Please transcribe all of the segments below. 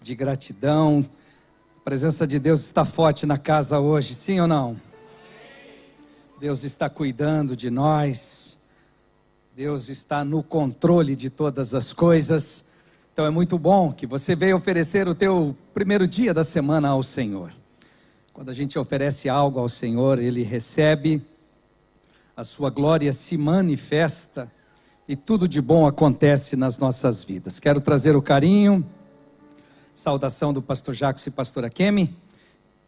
de gratidão. A presença de Deus está forte na casa hoje, sim ou não? Deus está cuidando de nós. Deus está no controle de todas as coisas. Então é muito bom que você veio oferecer o teu primeiro dia da semana ao Senhor. Quando a gente oferece algo ao Senhor, Ele recebe, a sua glória se manifesta e tudo de bom acontece nas nossas vidas. Quero trazer o carinho, saudação do pastor Jacques e pastora Kemi.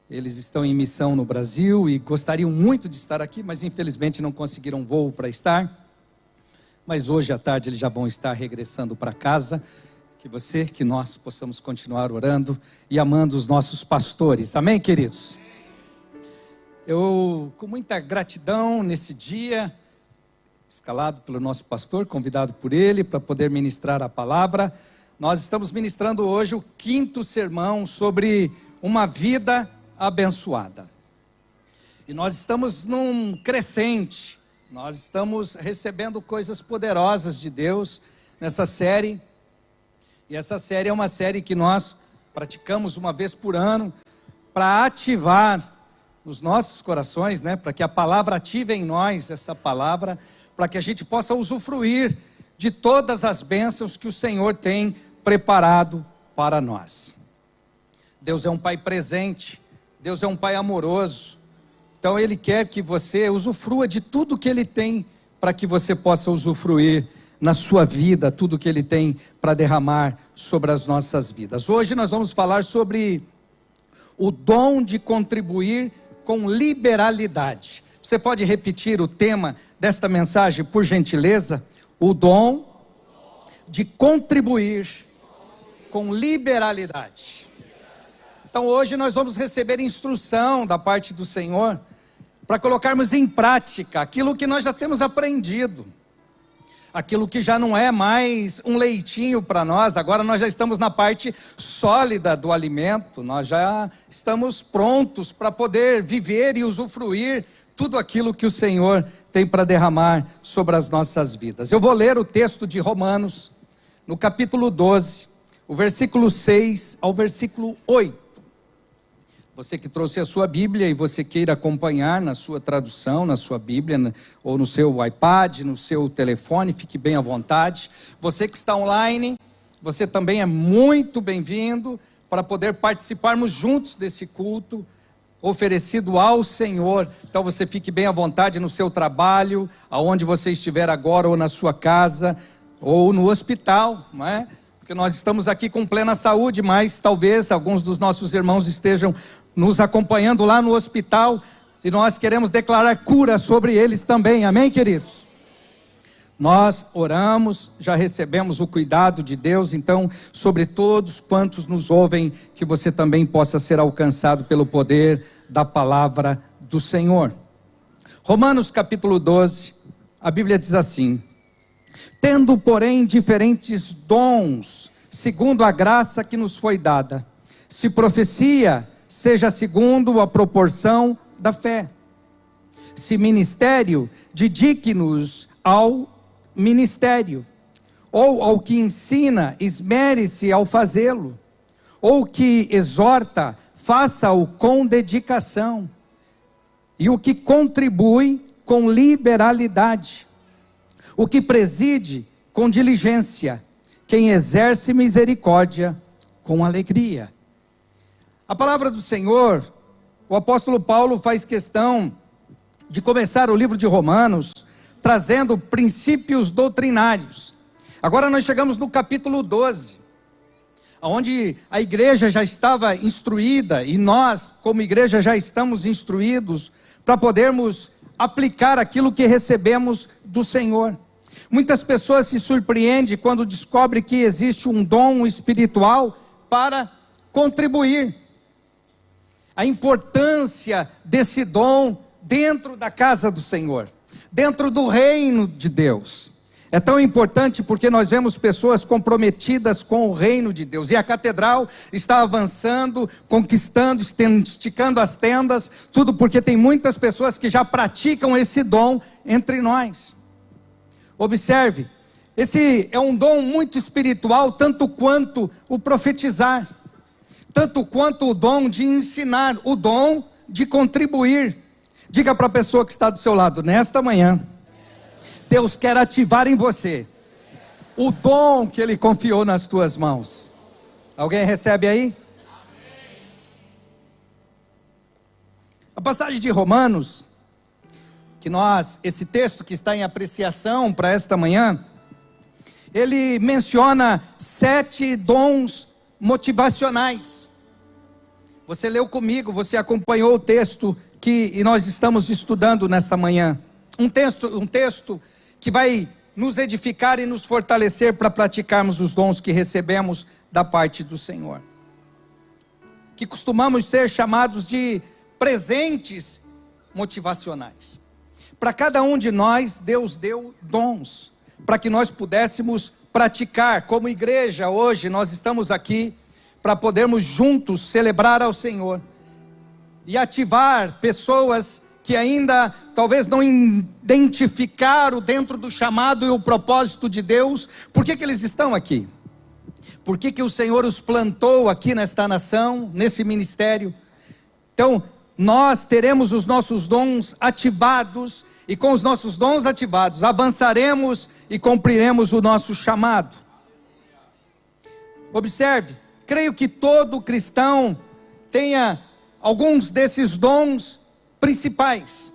Eles estão em missão no Brasil e gostariam muito de estar aqui, mas infelizmente não conseguiram voo para estar. Mas hoje à tarde eles já vão estar regressando para casa. Que nós possamos continuar orando e amando os nossos pastores. Amém, queridos? Eu, com muita gratidão nesse dia, escalado pelo nosso pastor, convidado por ele para poder ministrar a palavra. Nós estamos ministrando hoje o 5º sermão sobre uma vida abençoada. E nós estamos num crescente, nós estamos recebendo coisas poderosas de Deus nessa série. E essa série é uma série que nós praticamos uma vez por ano para ativar nos nossos corações, para que a palavra ative em nós essa palavra, para que a gente possa usufruir de todas as bênçãos que o Senhor tem preparado para nós. Deus é um Pai presente, Deus é um Pai amoroso, então Ele quer que você usufrua de tudo que Ele tem para que você possa usufruir na sua vida, tudo que Ele tem para derramar sobre as nossas vidas. Hoje nós vamos falar sobre o dom de contribuir com liberalidade. Você pode repetir o tema desta mensagem, por gentileza? O dom de contribuir com liberalidade. Então hoje nós vamos receber instrução da parte do Senhor para colocarmos em prática aquilo que nós já temos aprendido. Aquilo que já não é mais um leitinho para nós, agora nós já estamos na parte sólida do alimento, nós já estamos prontos para poder viver e usufruir tudo aquilo que o Senhor tem para derramar sobre as nossas vidas. Eu vou ler o texto de Romanos, no capítulo 12, o versículo 6 ao versículo 8. Você que trouxe a sua Bíblia e você queira acompanhar na sua tradução, na sua Bíblia, ou no seu iPad, no seu telefone, fique bem à vontade. Você que está online, você também é muito bem-vindo para poder participarmos juntos desse culto oferecido ao Senhor. Então você fique bem à vontade no seu trabalho, aonde você estiver agora, ou na sua casa, ou no hospital, não é? Porque nós estamos aqui com plena saúde, mas talvez alguns dos nossos irmãos estejam nos acompanhando lá no hospital, e nós queremos declarar cura sobre eles também, amém, queridos? Nós oramos, já recebemos o cuidado de Deus, então sobre todos quantos nos ouvem, que você também possa ser alcançado pelo poder da palavra do Senhor. Romanos capítulo 12, a Bíblia diz assim: tendo porém diferentes dons, segundo a graça que nos foi dada, se profecia, seja segundo a proporção da fé. Se ministério, dedique-nos ao ministério. Ou ao que ensina, esmere-se ao fazê-lo. Ou que exorta, faça-o com dedicação. E o que contribui, com liberalidade. O que preside, com diligência. Quem exerce misericórdia, com alegria. A palavra do Senhor, o apóstolo Paulo faz questão de começar o livro de Romanos trazendo princípios doutrinários. Agora nós chegamos no capítulo 12, onde a igreja já estava instruída, e nós como igreja já estamos instruídos para podermos aplicar aquilo que recebemos do Senhor. Muitas pessoas se surpreendem quando descobrem que existe um dom espiritual para contribuir. A importância desse dom dentro da casa do Senhor, dentro do reino de Deus. É tão importante porque nós vemos pessoas comprometidas com o reino de Deus. E a catedral está avançando, conquistando, esticando as tendas. Tudo porque tem muitas pessoas que já praticam esse dom entre nós. Observe, esse é um dom muito espiritual, tanto quanto o profetizar. tanto quanto o dom de ensinar, o dom de contribuir. Diga para a pessoa que está do seu lado: nesta manhã, Deus quer ativar em você o dom que Ele confiou nas tuas mãos. Alguém recebe aí? A passagem de Romanos, esse texto que está em apreciação para esta manhã, ele menciona 7 dons motivacionais. Você leu comigo, você acompanhou o texto que nós estamos estudando nesta manhã. Um texto que vai nos edificar e nos fortalecer para praticarmos os dons que recebemos da parte do Senhor, que costumamos ser chamados de presentes motivacionais. Para cada um de nós, Deus deu dons, para que nós pudéssemos praticar. Como igreja, hoje nós estamos aqui para podermos juntos celebrar ao Senhor e ativar pessoas que ainda talvez não identificaram dentro do chamado e o propósito de Deus. Por que eles estão aqui? Por que o Senhor os plantou aqui nesta nação, nesse ministério? Então, nós teremos os nossos dons ativados, e com os nossos dons ativados, avançaremos e cumpriremos o nosso chamado. Observe, creio que todo cristão tenha alguns desses dons principais.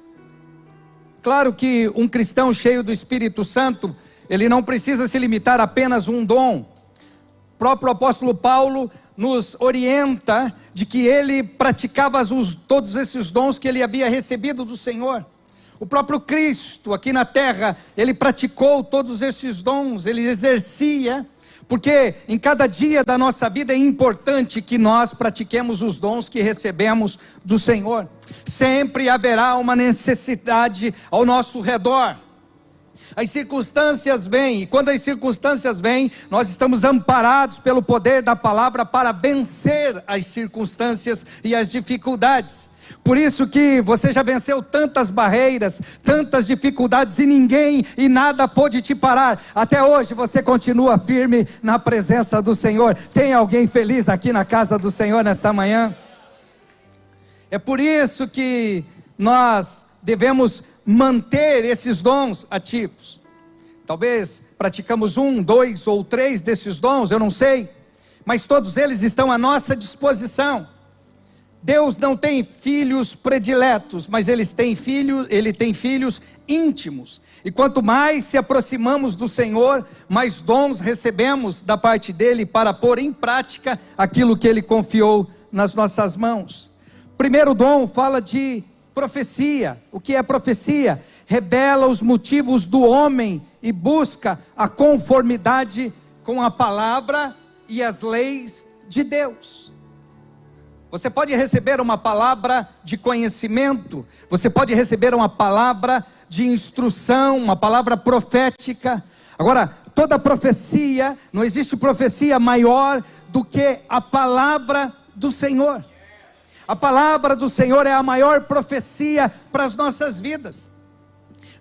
Claro que um cristão cheio do Espírito Santo, ele não precisa se limitar a apenas um dom. O próprio apóstolo Paulo nos orienta de que ele praticava todos esses dons que ele havia recebido do Senhor. O próprio Cristo aqui na terra, ele praticou todos esses dons, ele exercia, porque em cada dia da nossa vida é importante que nós pratiquemos os dons que recebemos do Senhor. Sempre haverá uma necessidade ao nosso redor. As circunstâncias vêm, e quando as circunstâncias vêm, nós estamos amparados pelo poder da palavra para vencer as circunstâncias e as dificuldades. Por isso que você já venceu tantas barreiras, tantas dificuldades, e ninguém e nada pôde te parar. Até hoje você continua firme na presença do Senhor. Tem alguém feliz aqui na casa do Senhor nesta manhã? É por isso que nós devemos manter esses dons ativos. Talvez praticamos 1, 2 ou 3 desses dons, eu não sei, mas todos eles estão à nossa disposição. Deus não tem filhos prediletos, mas Ele tem filhos íntimos. E quanto mais se aproximamos do Senhor, mais dons recebemos da parte dEle para pôr em prática aquilo que Ele confiou nas nossas mãos. Primeiro dom fala de profecia. O que é profecia? Revela os motivos do homem e busca a conformidade com a palavra e as leis de Deus. Você pode receber uma palavra de conhecimento, você pode receber uma palavra de instrução, uma palavra profética. Agora, toda profecia, não existe profecia maior do que a palavra do Senhor. A palavra do Senhor é a maior profecia para as nossas vidas.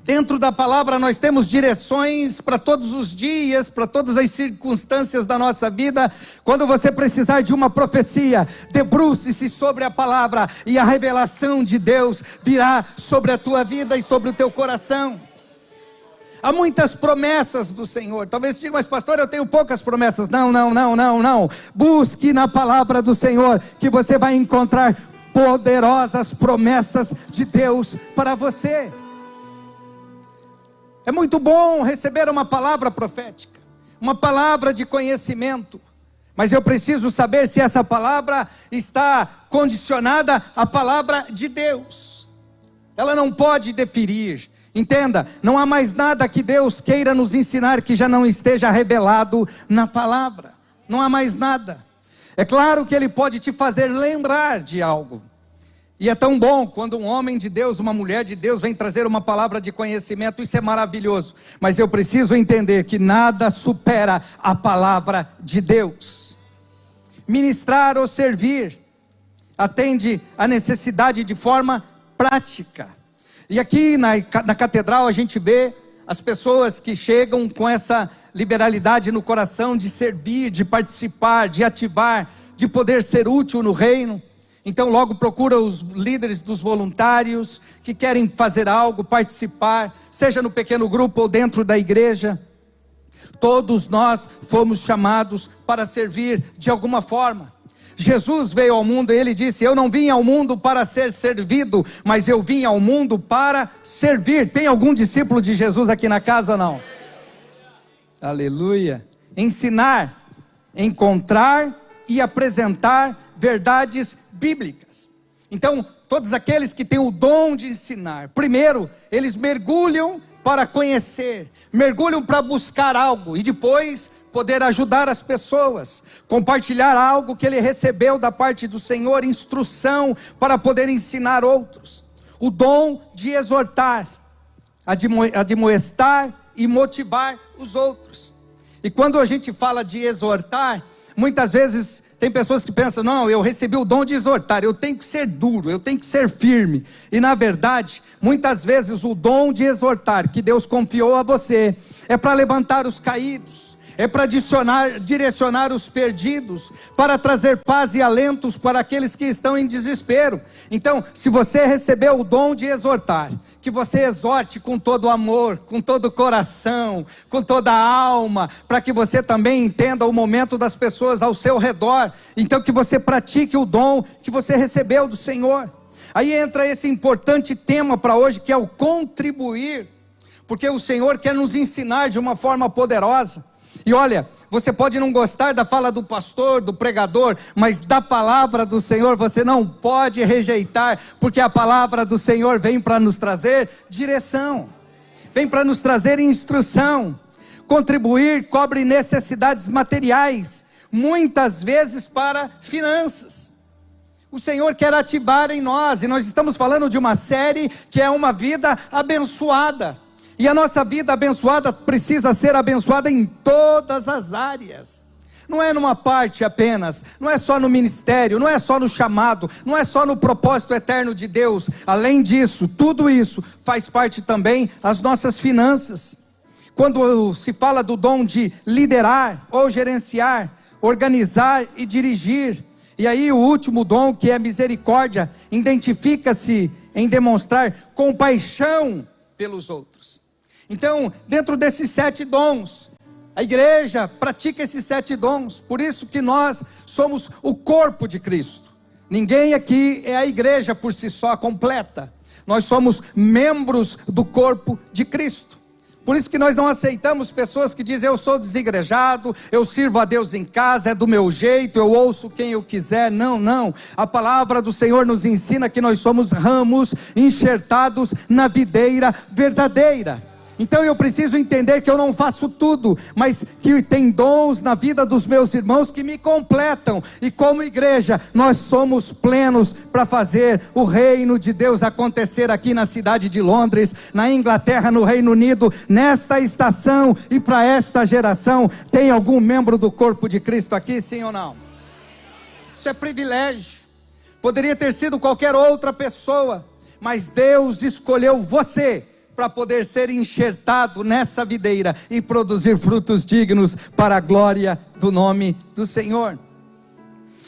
Dentro da palavra nós temos direções para todos os dias, para todas as circunstâncias da nossa vida. Quando você precisar de uma profecia, debruce-se sobre a palavra e a revelação de Deus virá sobre a tua vida e sobre o teu coração. Há muitas promessas do Senhor. Talvez você diga, mas pastor, eu tenho poucas promessas. Não. Busque na palavra do Senhor que você vai encontrar poderosas promessas de Deus para você. É muito bom receber uma palavra profética, uma palavra de conhecimento, mas eu preciso saber se essa palavra está condicionada à palavra de Deus. Ela não pode deferir. Entenda, não há mais nada que Deus queira nos ensinar que já não esteja revelado na palavra. Não há mais nada. É claro que Ele pode te fazer lembrar de algo. E é tão bom quando um homem de Deus, uma mulher de Deus vem trazer uma palavra de conhecimento. Isso é maravilhoso. Mas eu preciso entender que nada supera a palavra de Deus. Ministrar ou servir atende a necessidade de forma prática. E aqui na catedral a gente vê as pessoas que chegam com essa liberalidade no coração de servir, de participar, de ativar de poder ser útil no reino. Então logo procura os líderes dos voluntários que querem fazer algo, participar, seja no pequeno grupo ou dentro da igreja. Todos nós fomos chamados para servir de alguma forma. Jesus veio ao mundo e ele disse: eu não vim ao mundo para ser servido, mas eu vim ao mundo para servir. Tem algum discípulo de Jesus aqui na casa ou não? Aleluia. Ensinar, encontrar e apresentar verdades bíblicas. Então, todos aqueles que têm o dom de ensinar, primeiro, eles mergulham para conhecer, mergulham para buscar algo e depois poder ajudar as pessoas, compartilhar algo que ele recebeu da parte do Senhor, instrução para poder ensinar outros. O dom de exortar, admoestar e motivar os outros. E quando a gente fala de exortar, muitas vezes tem pessoas que pensam: não, eu recebi o dom de exortar, eu tenho que ser duro, eu tenho que ser firme. E na verdade, muitas vezes o dom de exortar que Deus confiou a você é para levantar os caídos, é para direcionar os perdidos, para trazer paz e alentos para aqueles que estão em desespero. Então, se você recebeu o dom de exortar, que você exorte com todo o amor, com todo o coração, com toda a alma, para que você também entenda o momento das pessoas ao seu redor. Então que você pratique o dom que você recebeu do Senhor. Aí entra esse importante tema para hoje, que é o contribuir, porque o Senhor quer nos ensinar de uma forma poderosa. E olha, você pode não gostar da fala do pastor, do pregador, mas da palavra do Senhor você não pode rejeitar, porque a palavra do Senhor vem para nos trazer direção, vem para nos trazer instrução. Contribuir cobre necessidades materiais, muitas vezes para finanças. O Senhor quer ativar em nós, e nós estamos falando de uma série que é uma vida abençoada. E a nossa vida abençoada precisa ser abençoada em todas as áreas. Não é numa parte apenas, não é só no ministério, não é só no chamado, não é só no propósito eterno de Deus. Além disso, tudo isso faz parte também das nossas finanças. Quando se fala do dom de liderar ou gerenciar, organizar e dirigir. E aí o último dom, que é misericórdia, identifica-se em demonstrar compaixão pelos outros. Então, dentro desses 7 dons, a igreja pratica esses 7 dons. Por isso que nós somos o corpo de Cristo. Ninguém aqui é a igreja por si só completa. Nós somos membros do corpo de Cristo. Por isso que nós não aceitamos pessoas que dizem: eu sou desigrejado, eu sirvo a Deus em casa, é do meu jeito, eu ouço quem eu quiser. Não, não. A palavra do Senhor nos ensina que nós somos ramos enxertados na videira verdadeira. Então eu preciso entender que eu não faço tudo, mas que tem dons na vida dos meus irmãos que me completam. E como igreja, nós somos plenos para fazer o reino de Deus acontecer aqui na cidade de Londres, na Inglaterra, no Reino Unido, nesta estação e para esta geração. Tem algum membro do corpo de Cristo aqui, sim ou não? Isso é privilégio. Poderia ter sido qualquer outra pessoa, mas Deus escolheu você para poder ser enxertado nessa videira e produzir frutos dignos para a glória do nome do Senhor.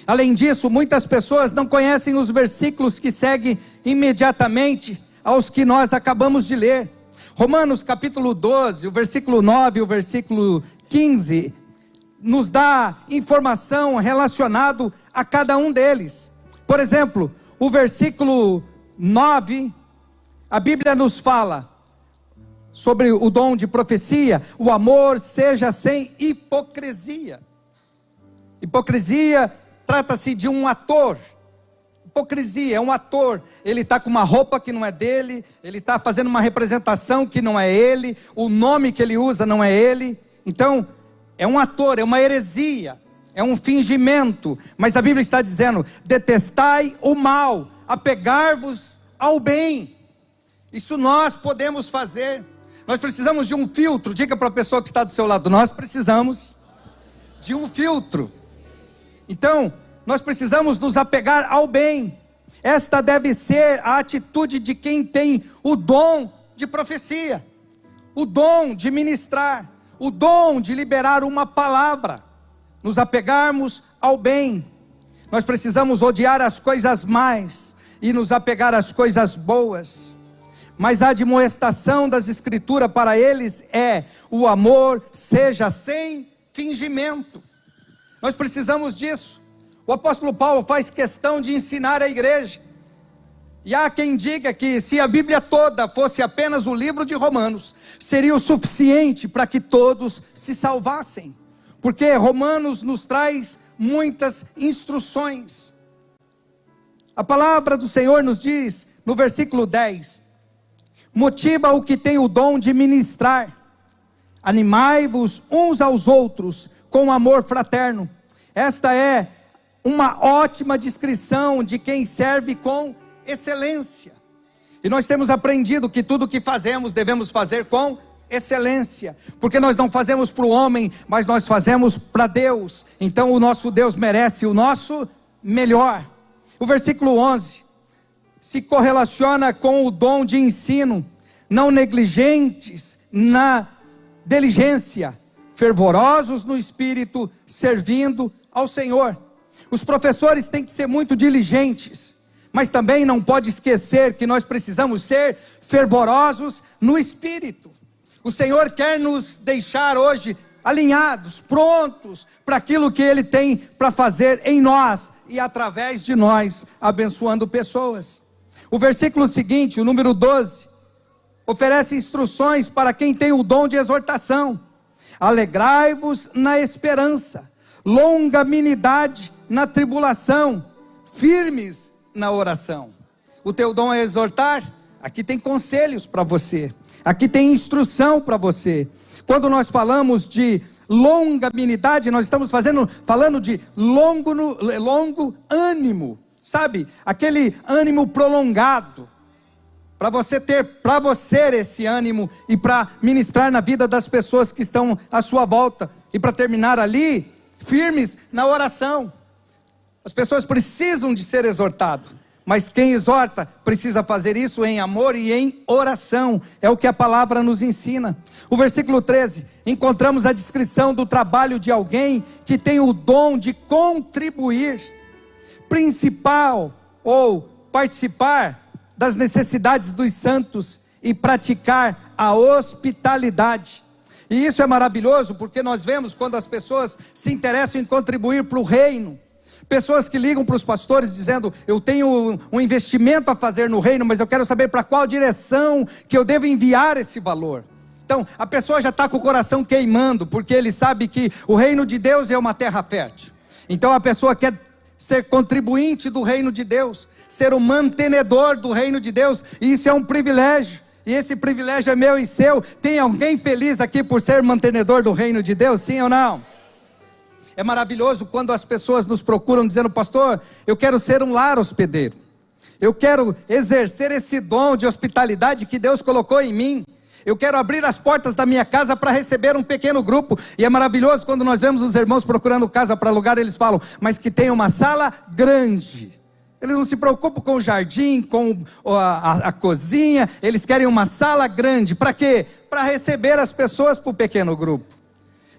Além disso, muitas pessoas não conhecem os versículos que seguem imediatamente aos que nós acabamos de ler. Romanos capítulo 12, o versículo 9 e o versículo 15, nos dá informação relacionada a cada um deles. Por exemplo, o versículo 9, a Bíblia nos fala sobre o dom de profecia: o amor seja sem hipocrisia. Hipocrisia trata-se de um ator. Hipocrisia é um ator, ele está com uma roupa que não é dele, ele está fazendo uma representação que não é ele, o nome que ele usa não é ele. Então é um ator, é uma heresia, é um fingimento. Mas a Bíblia está dizendo: detestai o mal, apegar-vos ao bem. Isso nós podemos fazer. Nós precisamos de um filtro. Diga para a pessoa que está do seu lado: nós precisamos de um filtro. Então, nós precisamos nos apegar ao bem. Esta deve ser a atitude de quem tem o dom de profecia, o dom de ministrar, o dom de liberar uma palavra. Nos apegarmos ao bem. Nós precisamos odiar as coisas más e nos apegar às coisas boas. Mas a admoestação das Escrituras para eles é: o amor seja sem fingimento. Nós precisamos disso. O apóstolo Paulo faz questão de ensinar a igreja. E há quem diga que se a Bíblia toda fosse apenas o livro de Romanos, seria o suficiente para que todos se salvassem. Porque Romanos nos traz muitas instruções. A palavra do Senhor nos diz, no versículo 10, motiva o que tem o dom de ministrar, animai-vos uns aos outros com amor fraterno. Esta é uma ótima descrição de quem serve com excelência. E nós temos aprendido que tudo que fazemos devemos fazer com excelência, porque nós não fazemos para o homem, mas nós fazemos para Deus. Então o nosso Deus merece o nosso melhor. O versículo 11 se correlaciona com o dom de ensino, não negligentes na diligência, fervorosos no espírito, servindo ao Senhor. Os professores têm que ser muito diligentes, mas também não pode esquecer que nós precisamos ser fervorosos no espírito. O Senhor quer nos deixar hoje alinhados, prontos para aquilo que Ele tem para fazer em nós e através de nós, abençoando pessoas. O versículo seguinte, o número 12, oferece instruções para quem tem o dom de exortação. Alegrai-vos na esperança, longanimidade na tribulação, firmes na oração. O teu dom é exortar? Aqui tem conselhos para você, aqui tem instrução para você. Quando nós falamos de longanimidade, nós estamos falando de longo ânimo, sabe? Aquele ânimo prolongado, para você esse ânimo e para ministrar na vida das pessoas que estão à sua volta. E para terminar ali, firmes na oração. As pessoas precisam de ser exortadas, mas quem exorta precisa fazer isso em amor e em oração. É o que a palavra nos ensina. O versículo 13, encontramos a descrição do trabalho de alguém que tem o dom de contribuir, principal ou participar das necessidades dos santos e praticar a hospitalidade. E isso é maravilhoso, porque nós vemos quando as pessoas se interessam em contribuir para o reino. Pessoas que ligam para os pastores dizendo: eu tenho um investimento a fazer no reino, mas eu quero saber para qual direção que eu devo enviar esse valor. Então a pessoa já está com o coração queimando, porque ele sabe que o reino de Deus é uma terra fértil. Então a pessoa quer ser contribuinte do reino de Deus, ser o mantenedor do reino de Deus, e isso é um privilégio. E esse privilégio é meu e seu. Tem alguém feliz aqui por ser mantenedor do reino de Deus, sim ou não? É maravilhoso quando as pessoas nos procuram dizendo: pastor, eu quero ser um lar hospedeiro, eu quero exercer esse dom de hospitalidade que Deus colocou em mim, eu quero abrir as portas da minha casa para receber um pequeno grupo. E é maravilhoso quando nós vemos os irmãos procurando casa para alugar, eles falam: mas que tenha uma sala grande. Eles não se preocupam com o jardim, com a cozinha, eles querem uma sala grande. Para quê? Para receber as pessoas para o pequeno grupo.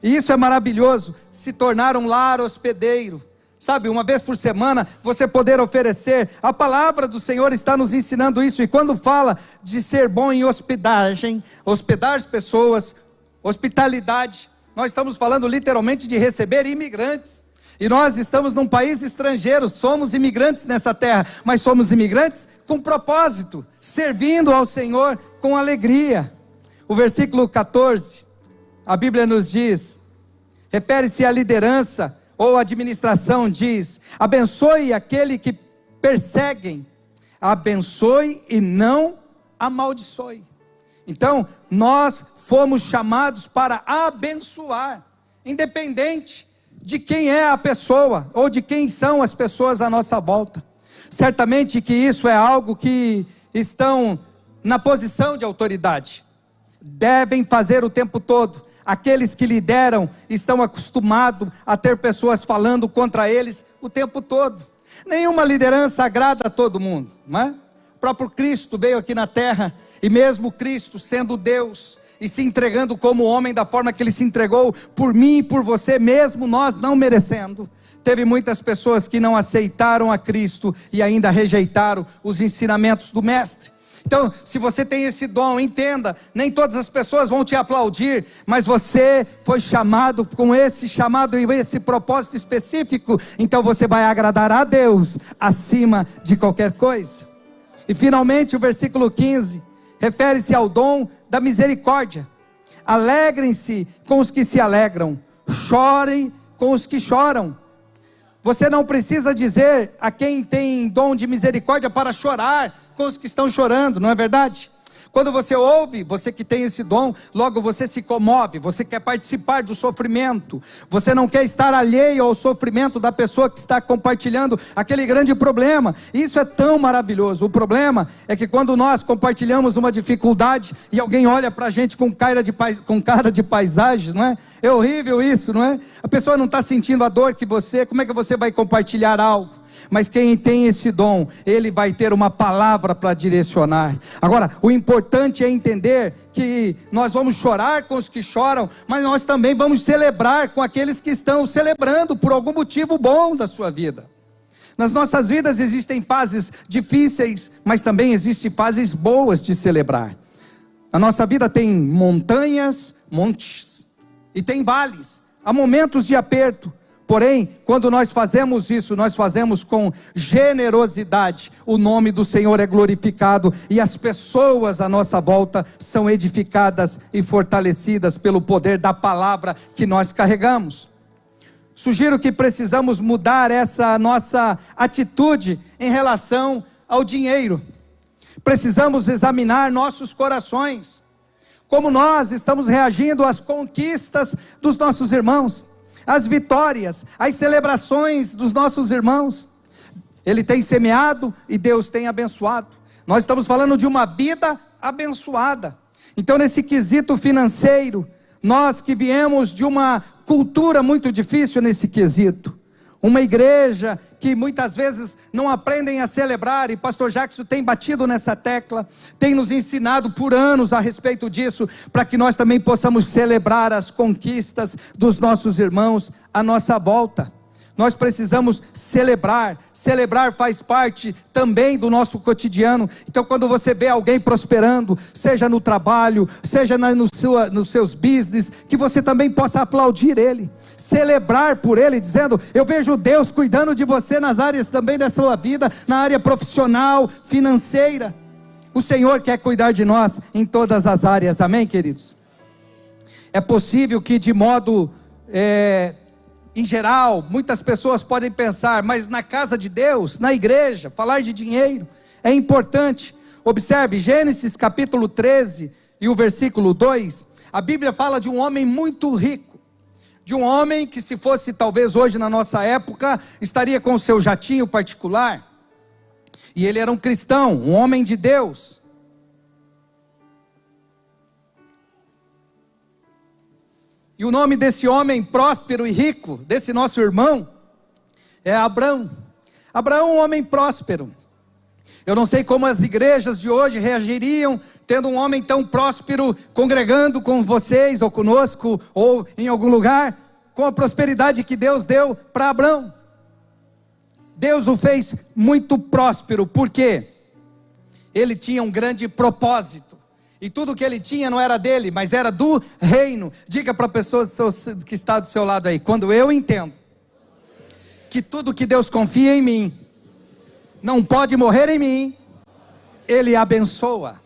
E isso é maravilhoso, se tornar um lar hospedeiro. Sabe, uma vez por semana, você poder oferecer. A palavra do Senhor está nos ensinando isso. E quando fala de ser bom em hospedagem, hospedar as pessoas, hospitalidade, nós estamos falando literalmente de receber imigrantes. E nós estamos num país estrangeiro, somos imigrantes nessa terra, mas somos imigrantes com propósito, servindo ao Senhor com alegria. O versículo 14, a Bíblia nos diz, refere-se à liderança ou administração, diz: abençoe aquele que perseguem, abençoe e não amaldiçoe. Então, nós fomos chamados para abençoar, independente de quem é a pessoa, ou de quem são as pessoas à nossa volta. Certamente que isso é algo que estão na posição de autoridade, devem fazer o tempo todo. Aqueles que lideram estão acostumados a ter pessoas falando contra eles o tempo todo. Nenhuma liderança agrada a todo mundo, não é? O próprio Cristo veio aqui na terra, e mesmo Cristo sendo Deus, e se entregando como homem da forma que Ele se entregou por mim e por você, mesmo nós não merecendo. Teve muitas pessoas que não aceitaram a Cristo e ainda rejeitaram os ensinamentos do Mestre. Então, se você tem esse dom, entenda, nem todas as pessoas vão te aplaudir, mas você foi chamado com esse chamado e esse propósito específico, então você vai agradar a Deus acima de qualquer coisa. E finalmente o versículo 15, refere-se ao dom da misericórdia. Alegrem-se com os que se alegram, chorem com os que choram. Você não precisa dizer a quem tem dom de misericórdia para chorar com os que estão chorando, não é verdade? Quando você ouve, você que tem esse dom, logo você se comove, você quer participar do sofrimento, você não quer estar alheio ao sofrimento da pessoa que está compartilhando aquele grande problema. Isso é tão maravilhoso. O problema é que quando nós compartilhamos uma dificuldade e alguém olha para a gente com cara de paisagem, não é? É horrível isso, não é? A pessoa não está sentindo a dor que você, como é que você vai compartilhar algo? Mas quem tem esse dom, ele vai ter uma palavra para direcionar. Agora, o importante é entender que nós vamos chorar com os que choram, mas nós também vamos celebrar com aqueles que estão celebrando por algum motivo bom da sua vida. Nas nossas vidas existem fases difíceis, mas também existem fases boas de celebrar. A nossa vida tem montanhas, montes, e tem vales. Há momentos de aperto. Porém, quando nós fazemos isso, nós fazemos com generosidade. O nome do Senhor é glorificado e as pessoas à nossa volta são edificadas e fortalecidas pelo poder da palavra que nós carregamos. Sugiro que precisamos mudar essa nossa atitude em relação ao dinheiro. Precisamos examinar nossos corações. Como nós estamos reagindo às conquistas dos nossos irmãos, as vitórias, as celebrações dos nossos irmãos. Ele tem semeado e Deus tem abençoado. Nós estamos falando de uma vida abençoada. Então, nesse quesito financeiro, nós que viemos de uma cultura muito difícil nesse quesito, uma igreja que muitas vezes não aprendem a celebrar, e pastor Jackson tem batido nessa tecla, tem nos ensinado por anos a respeito disso, para que nós também possamos celebrar as conquistas dos nossos irmãos à nossa volta. Nós precisamos celebrar faz parte também do nosso cotidiano. Então, quando você vê alguém prosperando, seja no trabalho, seja nos seus business, que você também possa aplaudir ele, celebrar por ele, dizendo: eu vejo Deus cuidando de você nas áreas também da sua vida, na área profissional, financeira. O Senhor quer cuidar de nós em todas as áreas, amém, queridos? É possível que de modo em geral, muitas pessoas podem pensar, mas na casa de Deus, na igreja, falar de dinheiro é importante. Observe, Gênesis capítulo 13 e o versículo 2, a Bíblia fala de um homem muito rico, de um homem que, se fosse talvez hoje na nossa época, estaria com o seu jatinho particular, e ele era um cristão, um homem de Deus. E o nome desse homem próspero e rico, desse nosso irmão, é Abraão. Abraão é um homem próspero. Eu não sei como as igrejas de hoje reagiriam, tendo um homem tão próspero, congregando com vocês, ou conosco, ou em algum lugar, com a prosperidade que Deus deu para Abraão. Deus o fez muito próspero, porque ele tinha um grande propósito. E tudo que ele tinha não era dele, mas era do reino. Diga para a pessoa que está do seu lado aí: quando eu entendo que tudo que Deus confia em mim não pode morrer em mim, Ele abençoa.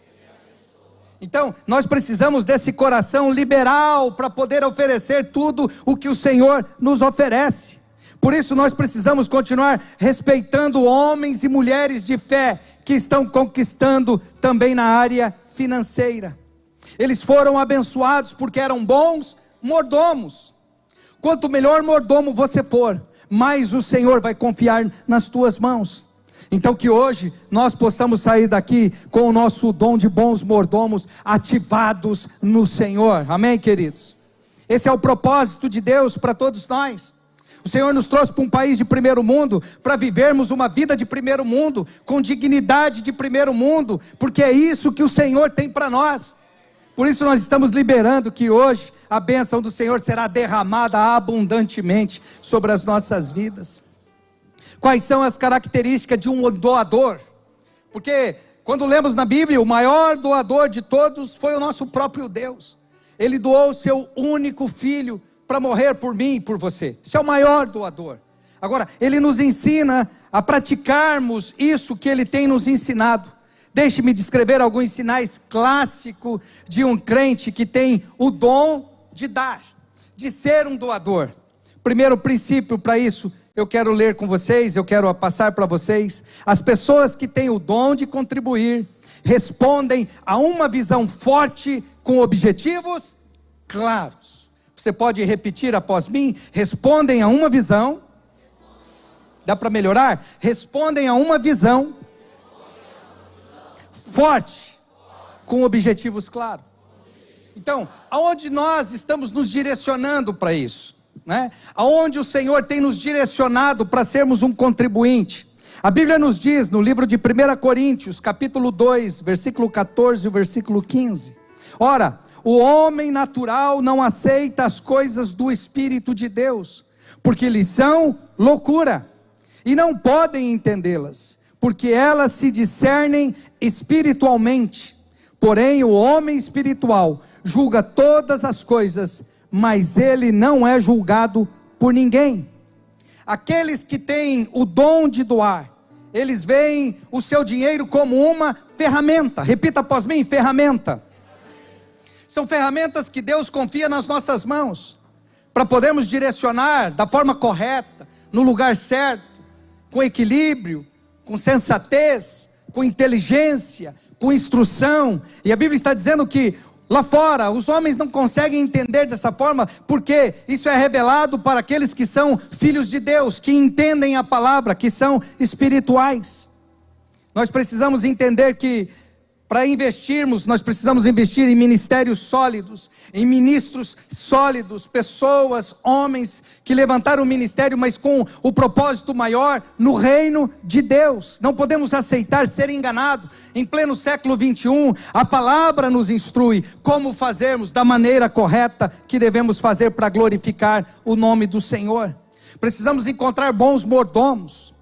Então, nós precisamos desse coração liberal para poder oferecer tudo o que o Senhor nos oferece. Por isso nós precisamos continuar respeitando homens e mulheres de fé que estão conquistando também na área financeira. Eles foram abençoados porque eram bons mordomos. Quanto melhor mordomo você for, mais o Senhor vai confiar nas tuas mãos. Então, que hoje nós possamos sair daqui com o nosso dom de bons mordomos ativados no Senhor, amém, queridos? Esse é o propósito de Deus para todos nós. O Senhor nos trouxe para um país de primeiro mundo, para vivermos uma vida de primeiro mundo, com dignidade de primeiro mundo, porque é isso que o Senhor tem para nós. Por isso nós estamos liberando que hoje a bênção do Senhor será derramada abundantemente sobre as nossas vidas. Quais são as características de um doador? Porque quando lemos na Bíblia, o maior doador de todos foi o nosso próprio Deus. Ele doou o seu único filho para morrer por mim e por você. Esse é o maior doador. Agora, ele nos ensina a praticarmos isso que ele tem nos ensinado. Deixe-me descrever alguns sinais clássicos de um crente que tem o dom de dar, de ser um doador. Primeiro princípio para isso, eu quero ler com vocês, eu quero passar para vocês. As pessoas que têm o dom de contribuir, respondem a uma visão forte com objetivos claros. Você pode repetir após mim? Respondem a uma visão. Dá para melhorar? Respondem a uma visão forte, com objetivos claros. Então, aonde nós estamos nos direcionando para isso, né? Aonde o Senhor tem nos direcionado para sermos um contribuinte? A Bíblia nos diz no livro de 1 Coríntios, capítulo 2, versículo 14 e versículo 15. Ora, o homem natural não aceita as coisas do Espírito de Deus, porque lhes são loucura, e não podem entendê-las, porque elas se discernem espiritualmente. Porém, o homem espiritual julga todas as coisas, mas ele não é julgado por ninguém. Aqueles que têm o dom de doar, eles veem o seu dinheiro como uma ferramenta. Repita após mim: ferramenta. São ferramentas que Deus confia nas nossas mãos, para podermos direcionar da forma correta, no lugar certo, com equilíbrio, com sensatez, com inteligência, com instrução. E a Bíblia está dizendo que lá fora os homens não conseguem entender dessa forma, porque isso é revelado para aqueles que são filhos de Deus, que entendem a palavra, que são espirituais. Nós precisamos entender que para investirmos, nós precisamos investir em ministérios sólidos, em ministros sólidos, pessoas, homens que levantaram o ministério, mas com o propósito maior no reino de Deus. Não podemos aceitar ser enganados. Em pleno século 21, a palavra nos instrui como fazermos da maneira correta que devemos fazer para glorificar o nome do Senhor. Precisamos encontrar bons mordomos,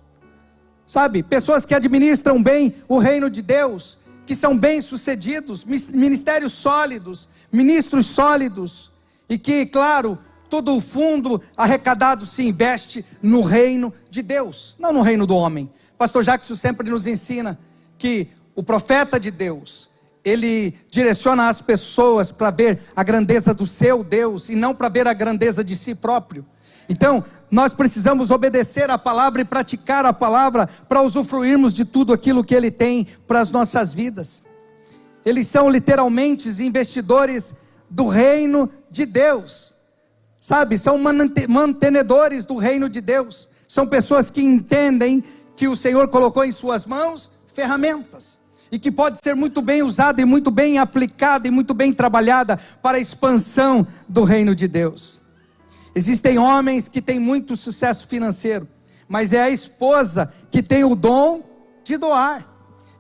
sabe? Pessoas que administram bem o reino de Deus, que são bem-sucedidos, ministérios sólidos, ministros sólidos, e que, claro, todo o fundo arrecadado se investe no reino de Deus, não no reino do homem. Pastor Jackson sempre nos ensina que o profeta de Deus, ele direciona as pessoas para ver a grandeza do seu Deus, e não para ver a grandeza de si próprio. Então, nós precisamos obedecer a palavra e praticar a palavra para usufruirmos de tudo aquilo que Ele tem para as nossas vidas. Eles são literalmente investidores do reino de Deus, sabe? São mantenedores do reino de Deus. São pessoas que entendem que o Senhor colocou em suas mãos ferramentas, e que pode ser muito bem usada e muito bem aplicada e muito bem trabalhada para a expansão do reino de Deus. Existem homens que têm muito sucesso financeiro, mas é a esposa que tem o dom de doar.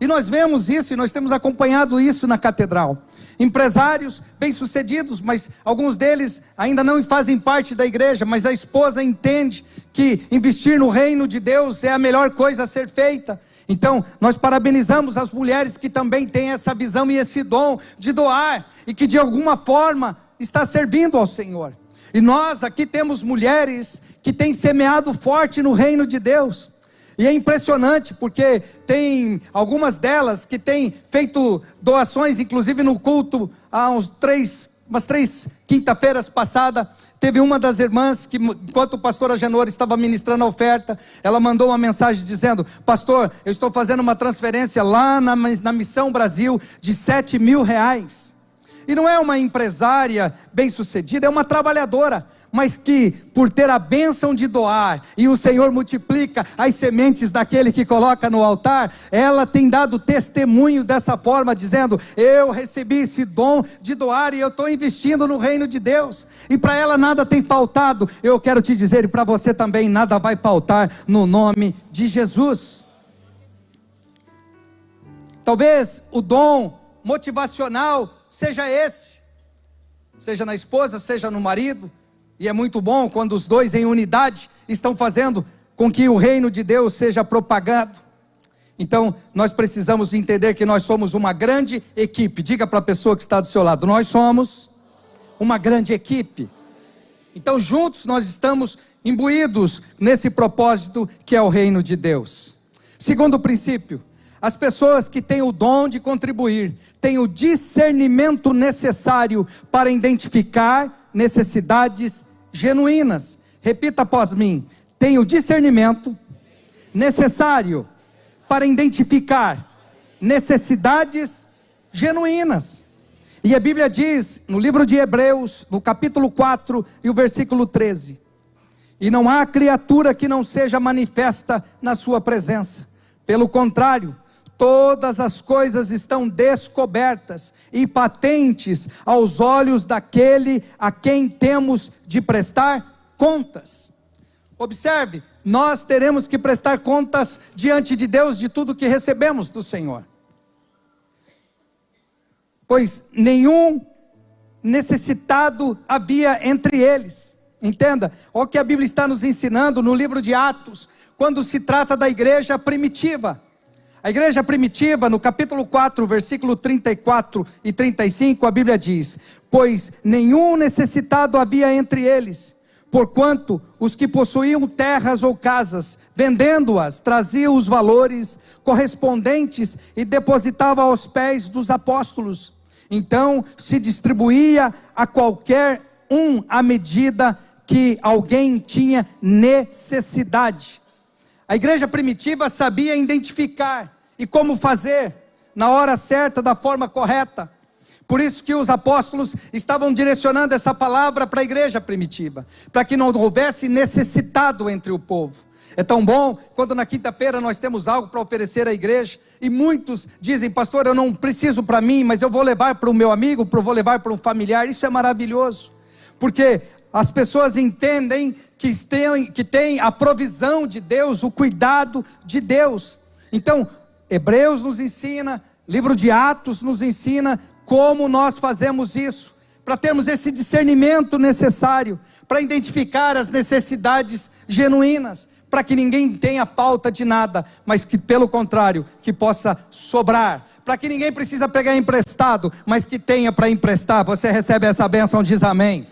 E nós vemos isso, e nós temos acompanhado isso na catedral. Empresários bem-sucedidos, mas alguns deles ainda não fazem parte da igreja, mas a esposa entende que investir no reino de Deus é a melhor coisa a ser feita. Então, nós parabenizamos as mulheres que também têm essa visão e esse dom de doar, e que de alguma forma está servindo ao Senhor. E nós aqui temos mulheres que têm semeado forte no reino de Deus. E é impressionante, porque tem algumas delas que têm feito doações, inclusive no culto, há umas três quinta-feiras passadas. Teve uma das irmãs que, enquanto o pastor Agenor estava ministrando a oferta, ela mandou uma mensagem dizendo: pastor, eu estou fazendo uma transferência lá na Missão Brasil de R$7.000. E não é uma empresária bem-sucedida, é uma trabalhadora, mas que por ter a bênção de doar, e o Senhor multiplica as sementes daquele que coloca no altar, ela tem dado testemunho dessa forma, dizendo: eu recebi esse dom de doar e eu estou investindo no reino de Deus, e para ela nada tem faltado. Eu quero te dizer, e para você também, nada vai faltar no nome de Jesus. Talvez o dom motivacional seja esse, seja na esposa, seja no marido. E é muito bom quando os dois em unidade estão fazendo com que o reino de Deus seja propagado. Então nós precisamos entender que nós somos uma grande equipe. Diga para a pessoa que está do seu lado: nós somos uma grande equipe. Então juntos nós estamos imbuídos nesse propósito que é o reino de Deus. Segundo princípio: as pessoas que têm o dom de contribuir têm o discernimento necessário para identificar necessidades genuínas. Repita após mim: tem o discernimento necessário para identificar necessidades genuínas. E a Bíblia diz no livro de Hebreus, no capítulo 4 e o versículo 13: e não há criatura que não seja manifesta na sua presença. Pelo contrário, todas as coisas estão descobertas e patentes aos olhos daquele a quem temos de prestar contas. Observe, nós teremos que prestar contas diante de Deus de tudo que recebemos do Senhor. Pois nenhum necessitado havia entre eles. Entenda, olha o que a Bíblia está nos ensinando no livro de Atos, quando se trata da igreja primitiva. A igreja primitiva, no capítulo 4, versículo 34 e 35, a Bíblia diz: pois nenhum necessitado havia entre eles, porquanto os que possuíam terras ou casas, vendendo-as, traziam os valores correspondentes e depositavam aos pés dos apóstolos. Então se distribuía a qualquer um à medida que alguém tinha necessidade. A igreja primitiva sabia identificar e como fazer na hora certa, da forma correta. Por isso que os apóstolos estavam direcionando essa palavra para a igreja primitiva, para que não houvesse necessitado entre o povo. É tão bom quando na quinta-feira nós temos algo para oferecer à igreja, e muitos dizem: pastor, eu não preciso para mim, mas eu vou levar para o meu amigo, vou levar para um familiar. Isso é maravilhoso, porque as pessoas entendem que tem a provisão de Deus, o cuidado de Deus. Então Hebreus nos ensina, livro de Atos nos ensina como nós fazemos isso, para termos esse discernimento necessário, para identificar as necessidades genuínas, para que ninguém tenha falta de nada, mas que pelo contrário, que possa sobrar, para que ninguém precisa pegar emprestado, mas que tenha para emprestar. Você recebe essa bênção, diz amém.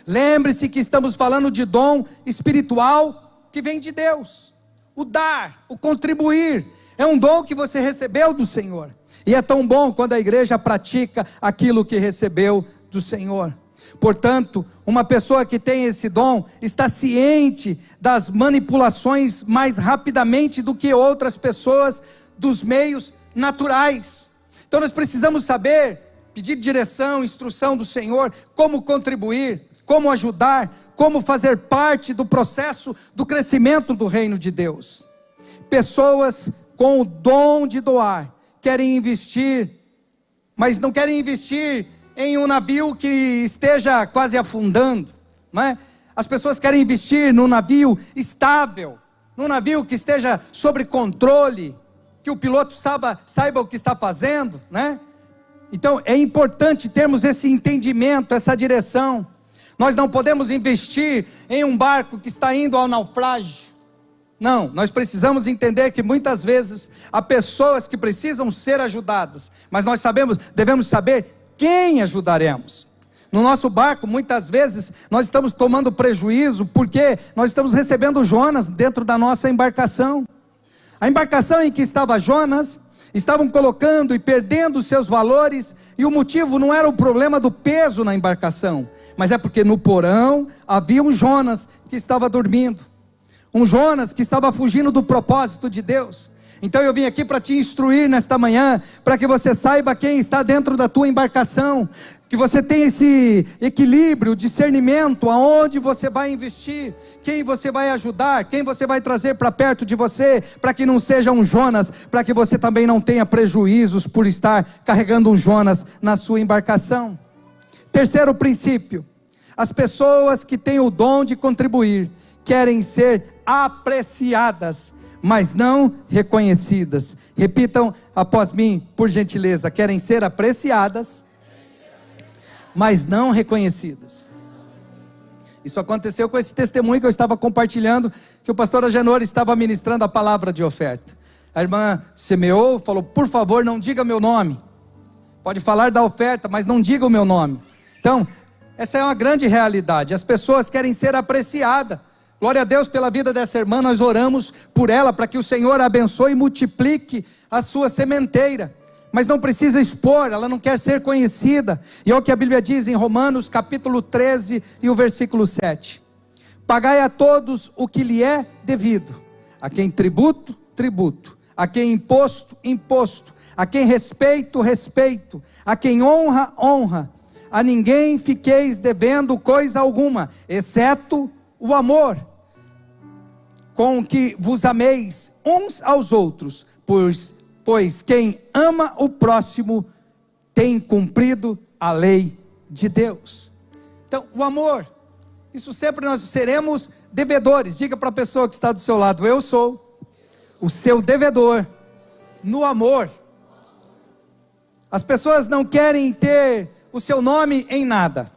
Lembre-se que estamos falando de dom espiritual que vem de Deus. O dar, o contribuir, é um dom que você recebeu do Senhor. E é tão bom quando a igreja pratica aquilo que recebeu do Senhor. Portanto, uma pessoa que tem esse dom está ciente das manipulações mais rapidamente do que outras pessoas dos meios naturais. Então nós precisamos saber, pedir direção, instrução do Senhor, como contribuir, como ajudar, como fazer parte do processo do crescimento do reino de Deus. Pessoas com o dom de doar querem investir, mas não querem investir em um navio que esteja quase afundando, não é? As pessoas querem investir num navio estável, num navio que esteja sob controle, que o piloto saiba o que está fazendo, né? Então é importante termos esse entendimento, essa direção. Nós não podemos investir em um barco que está indo ao naufrágio. Não, nós precisamos entender que muitas vezes há pessoas que precisam ser ajudadas, mas nós devemos saber quem ajudaremos. No nosso barco, muitas vezes, nós estamos tomando prejuízo, porque nós estamos recebendo Jonas dentro da nossa embarcação. A embarcação em que estava Jonas, estavam colocando e perdendo seus valores, e o motivo não era o problema do peso na embarcação, mas é porque no porão havia um Jonas que estava dormindo. Um Jonas que estava fugindo do propósito de Deus. Então eu vim aqui para te instruir nesta manhã, para que você saiba quem está dentro da tua embarcação, que você tenha esse equilíbrio, discernimento, aonde você vai investir, quem você vai ajudar, quem você vai trazer para perto de você, para que não seja um Jonas, para que você também não tenha prejuízos por estar carregando um Jonas na sua embarcação. Terceiro princípio: as pessoas que têm o dom de contribuir querem ser apreciadas mas não reconhecidas. Repitam após mim, por gentileza. Querem ser apreciadas, mas não reconhecidas. Isso aconteceu com esse testemunho que eu estava compartilhando, que o pastor Agenor estava ministrando a palavra de oferta. A irmã semeou, falou: por favor, não diga meu nome. Pode falar da oferta, mas não diga o meu nome. Então, essa é uma grande realidade. As pessoas querem ser apreciadas. Glória a Deus pela vida dessa irmã. Nós oramos por ela, para que o Senhor a abençoe e multiplique a sua sementeira. Mas não precisa expor, ela não quer ser conhecida. E é o que a Bíblia diz em Romanos capítulo 13 e o versículo 7. Pagai a todos o que lhe é devido. A quem tributo, tributo. A quem imposto, imposto. A quem respeito, respeito. A quem honra, honra. A ninguém fiqueis devendo coisa alguma, exceto o amor, com que vos ameis uns aos outros, pois quem ama o próximo tem cumprido a lei de Deus. Então, o amor, isso sempre nós seremos devedores. Diga para a pessoa que está do seu lado: eu sou o seu devedor no amor. As pessoas não querem ter o seu nome em nada.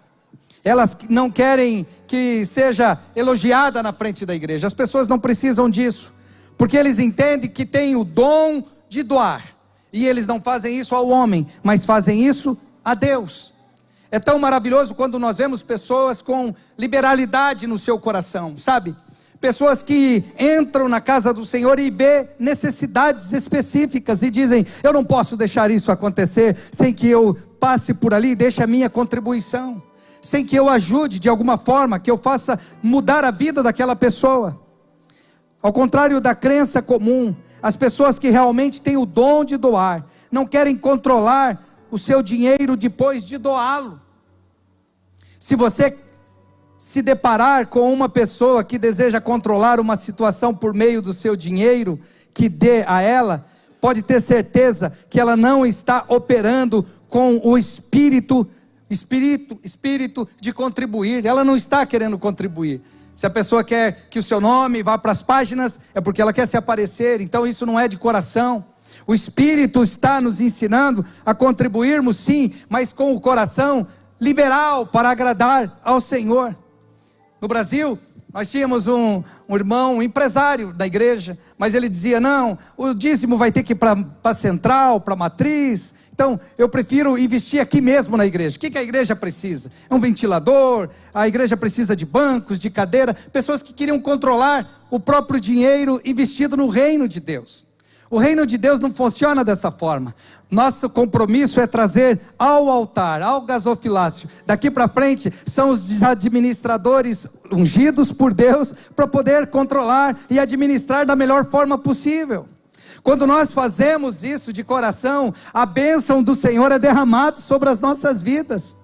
Elas não querem que seja elogiada na frente da igreja. As pessoas não precisam disso, porque eles entendem que têm o dom de doar. E eles não fazem isso ao homem, mas fazem isso a Deus. É tão maravilhoso quando nós vemos pessoas com liberalidade no seu coração, sabe? Pessoas que entram na casa do Senhor e vê necessidades específicas e dizem: eu não posso deixar isso acontecer sem que eu passe por ali e deixe a minha contribuição, sem que eu ajude de alguma forma, que eu faça mudar a vida daquela pessoa. Ao contrário da crença comum, as pessoas que realmente têm o dom de doar, não querem controlar o seu dinheiro depois de doá-lo. Se você se deparar com uma pessoa que deseja controlar uma situação por meio do seu dinheiro que dê a ela, pode ter certeza que ela não está operando com o espírito de contribuir. Ela não está querendo contribuir. Se a pessoa quer que o seu nome vá para as páginas, é porque ela quer se aparecer. Então isso não é de coração. O Espírito está nos ensinando a contribuirmos, sim, mas com o coração liberal, para agradar ao Senhor. No Brasil, nós tínhamos um irmão, um empresário da igreja, mas ele dizia: não, o dízimo vai ter que ir para a central, para a matriz. Então eu prefiro investir aqui mesmo na igreja. O que a igreja precisa? É um ventilador, a igreja precisa de bancos, de cadeira. Pessoas que queriam controlar o próprio dinheiro investido no reino de Deus. O reino de Deus não funciona dessa forma. Nosso compromisso é trazer ao altar, ao gasofilácio. Daqui para frente são os administradores ungidos por Deus para poder controlar e administrar da melhor forma possível. Quando nós fazemos isso de coração, a bênção do Senhor é derramada sobre as nossas vidas.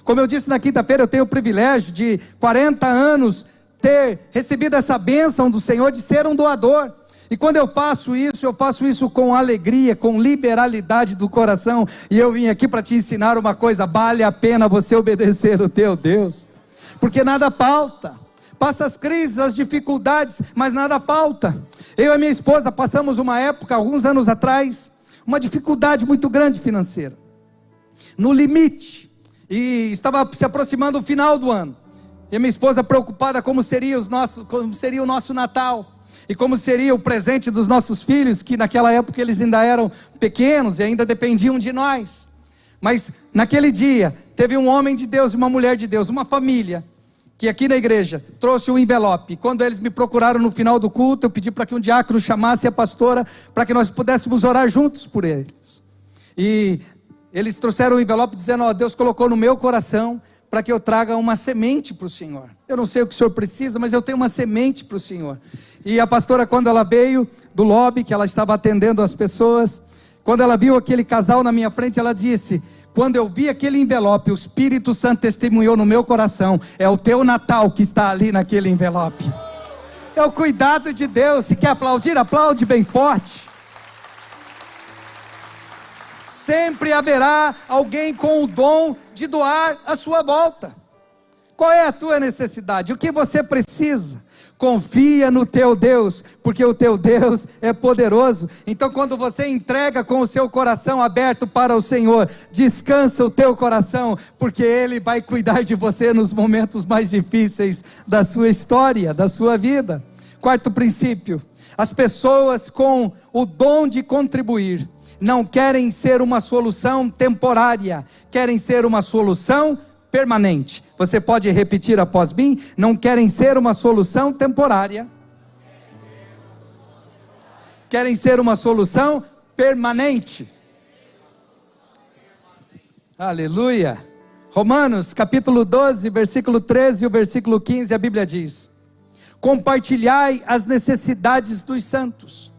Como eu disse na quinta-feira, eu tenho o privilégio de 40 anos ter recebido essa bênção do Senhor de ser um doador. E quando eu faço isso com alegria, com liberalidade do coração. E eu vim aqui para te ensinar uma coisa: vale a pena você obedecer o teu Deus, porque nada falta. Passa as crises, as dificuldades, mas nada falta. Eu e minha esposa passamos uma época, alguns anos atrás, uma dificuldade muito grande financeira, no limite, e estava se aproximando o final do ano. E a minha esposa preocupada como seria o nosso Natal. E como seria o presente dos nossos filhos, que naquela época eles ainda eram pequenos e ainda dependiam de nós. Mas naquele dia, teve um homem de Deus e uma mulher de Deus, uma família, que aqui na igreja trouxe um envelope. Quando eles me procuraram no final do culto, eu pedi para que um diácono chamasse a pastora, para que nós pudéssemos orar juntos por eles. E eles trouxeram um envelope dizendo: ó, Deus colocou no meu coração para que eu traga uma semente para o Senhor. Eu não sei o que o Senhor precisa, mas eu tenho uma semente para o Senhor. E a pastora, quando ela veio do lobby, que ela estava atendendo as pessoas, quando ela viu aquele casal na minha frente, ela disse: quando eu vi aquele envelope, o Espírito Santo testemunhou no meu coração: é o teu Natal que está ali naquele envelope. É o cuidado de Deus. Se quer aplaudir, aplaude bem forte. Sempre haverá alguém com o dom de doar à sua volta. Qual é a tua necessidade? O que você precisa? confia no teu Deus, porque o teu Deus é poderoso. Então quando você entrega com o seu coração aberto para o Senhor, descansa o teu coração, porque Ele vai cuidar de você nos momentos mais difíceis da sua história, da sua vida. Quarto princípio: as pessoas com o dom de contribuir não querem ser uma solução temporária, querem ser uma solução permanente. Você pode repetir após mim? Não querem ser uma solução temporária, querem ser uma solução permanente. Aleluia. Romanos capítulo 12, versículo 13 e o versículo 15, a Bíblia diz: compartilhai as necessidades dos santos,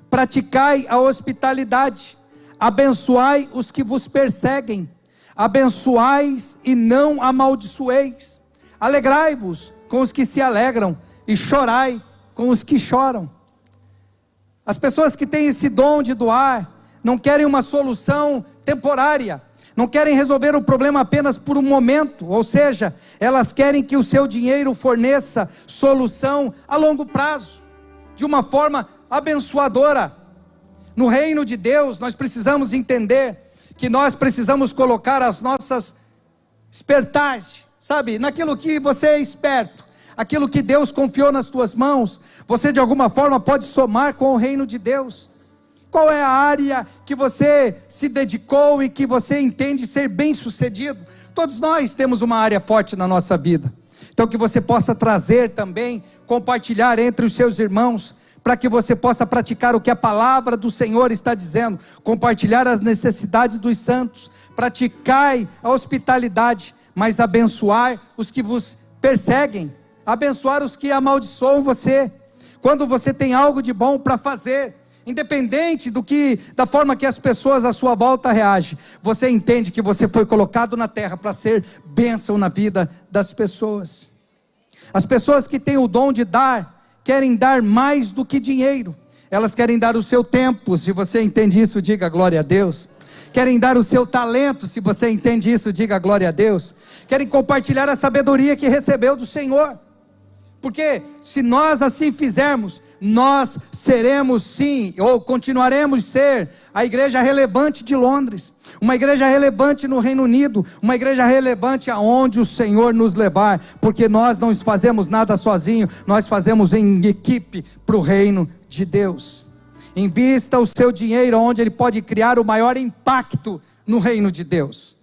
praticai a hospitalidade, abençoai os que vos perseguem, abençoais e não amaldiçoeis, alegrai-vos com os que se alegram e chorai com os que choram. As pessoas que têm esse dom de doar não querem uma solução temporária, não querem resolver o problema apenas por um momento, ou seja, elas querem que o seu dinheiro forneça solução a longo prazo, de uma forma abençoadora. No reino de Deus, nós precisamos entender que nós precisamos colocar as nossas espertagens, sabe, naquilo que você é esperto, aquilo que Deus confiou nas tuas mãos. Você de alguma forma pode somar com o reino de Deus. Qual é a área que você se dedicou e que você entende ser bem sucedido? Todos nós temos uma área forte na nossa vida, então que você possa trazer também, compartilhar entre os seus irmãos, para que você possa praticar o que a palavra do Senhor está dizendo, compartilhar as necessidades dos santos, praticai a hospitalidade, mas abençoar os que vos perseguem, abençoar os que amaldiçoam você. Quando você tem algo de bom para fazer, independente da forma que as pessoas à sua volta reagem, você entende que você foi colocado na terra para ser bênção na vida das pessoas. As pessoas que têm o dom de dar, querem dar mais do que dinheiro. Elas querem dar o seu tempo. Se você entende isso, diga glória a Deus. Querem dar o seu talento. Se você entende isso, diga glória a Deus. Querem compartilhar a sabedoria que recebeu do Senhor. Porque se nós assim fizermos, nós seremos sim, ou continuaremos ser, a igreja relevante de Londres, uma igreja relevante no Reino Unido, uma igreja relevante aonde o Senhor nos levar, porque nós não fazemos nada sozinho, nós fazemos em equipe para o reino de Deus. Invista o seu dinheiro onde ele pode criar o maior impacto no reino de Deus.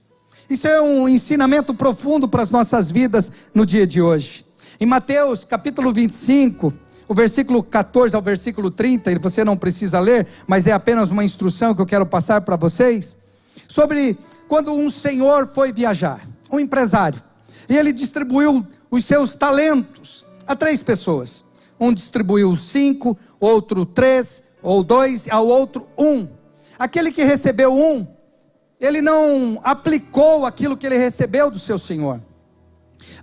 Isso é um ensinamento profundo para as nossas vidas no dia de hoje. Em Mateus capítulo 25, o versículo 14 ao versículo 30, você não precisa ler, mas é apenas uma instrução que eu quero passar para vocês, sobre quando um senhor foi viajar, um empresário, e ele distribuiu os seus talentos a 3 pessoas. Um distribuiu 5, outro 3, ou 2, ao outro 1. Aquele que recebeu 1, ele não aplicou aquilo que ele recebeu do seu senhor.